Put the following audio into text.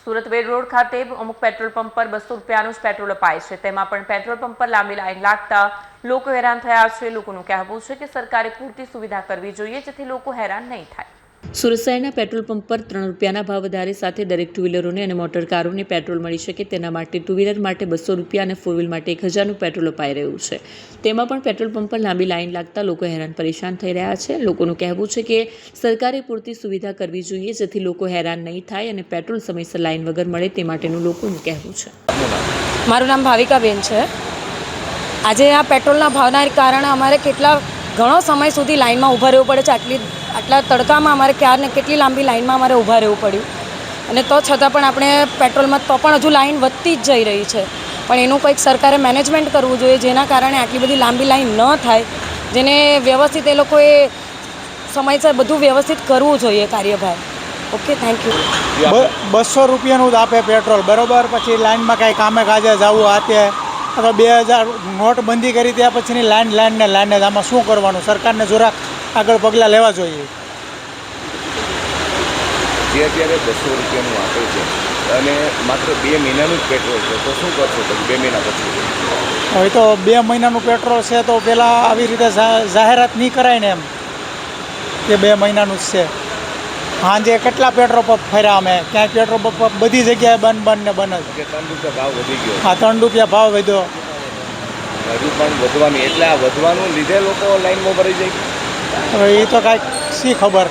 સુરત વેડ road ખાતે અમુક petrol pump પર 200 રૂપિયાનું જ પેટ્રોલ અપાય છે, તેમાં પણ પેટ્રોલ પંપ પર લાંબી લાઈન લાગતા લોકો હેરાન થયા છે। લોકોનું કહેવું છે કે સરકારે પૂરતી સુવિધા કરવી જોઈએ જેથી લોકો હેરાન નહીં થાય। સુરત શહેરના પેટ્રોલ પંપ પર 3 રૂપિયાના ભાવ વધારે સાથે દરેક ટુ વ્હીલરોને અને મોટર કારોને પેટ્રોલ મળી શકે તેના માટે ટુ વ્હીલર માટે 200 રૂપિયા અને ફોર વ્હીલ માટે 1000નું પેટ્રોલ અપાઈ રહ્યું છે। તેમાં પણ પેટ્રોલ પંપ પર લાંબી લાઈન લાગતા લોકો હેરાન પરેશાન થઈ રહ્યા છે। લોકોનું કહેવું છે કે સરકારે પૂરતી સુવિધા કરવી જોઈએ જેથી લોકો હેરાન નહીં થાય અને પેટ્રોલ સમયસર લાઈન વગર મળે તે માટેનું લોકોનું કહેવું છે। મારું નામ ભાવિકાબેન છે। આજે આ પેટ્રોલના ભાવના કારણે અમારે ઘણો સમય સુધી લાઈનમાં ઊભા રહેવું પડે છે। આટલા તડકામાં અમારે ક્યારને કેટલી લાંબી લાઈનમાં અમારે ઊભા રહેવું પડ્યું અને તો છતાં પણ આપણે પેટ્રોલમાં તો પણ હજુ લાઈન વધતી જ જઈ રહી છે। પણ એનું કંઈક સરકારે મેનેજમેન્ટ કરવું જોઈએ જેના કારણે આટલી બધી લાંબી લાઈન ન થાય, જેને વ્યવસ્થિત એ લોકોએ સમયસર બધું વ્યવસ્થિત કરવું જોઈએ કાર્યભાર। Okay, thank you. 200 રૂપિયાનું જ આપે પેટ્રોલ, બરાબર। પછી લાઈનમાં કાંઈ કામે કાજે જવું આતે અથવા 2000 નોટબંધી કરી ત્યાં પછીની લાઈન જ આમાં શું કરવાનું? સરકારને જરાક આગળ પગલાં લેવા જોઈએ। જે અત્યારે 200 રૂપિયાનું આપે છે અને માત્ર 2 મહિનાનું જ પેટ્રોલ છે, તો શું કરશો પછી 2 મહિના પછી? હવે તો 2 મહિનાનું પેટ્રોલ છે તો પહેલાં આવી રીતે જાહેરાત નહીં કરાય ને એમ કે 2 મહિનાનું જ છે। સાંજે કેટલા પેટ્રોલ પંપ ફર્યા અમે, ક્યાંય પેટ્રોલ પંપ બધી જગ્યાએ બંધ જ। 3 રૂપિયા ભાવ વધી ગયો। હા, 3 રૂપિયા ભાવ વધ્યો, હજુ પણ વધવાની, એટલે આ વધવાનું લીધે લોકો લાઈનમાં ભરાઈ જાય। હવે એ તો કાંઈક શી ખબર।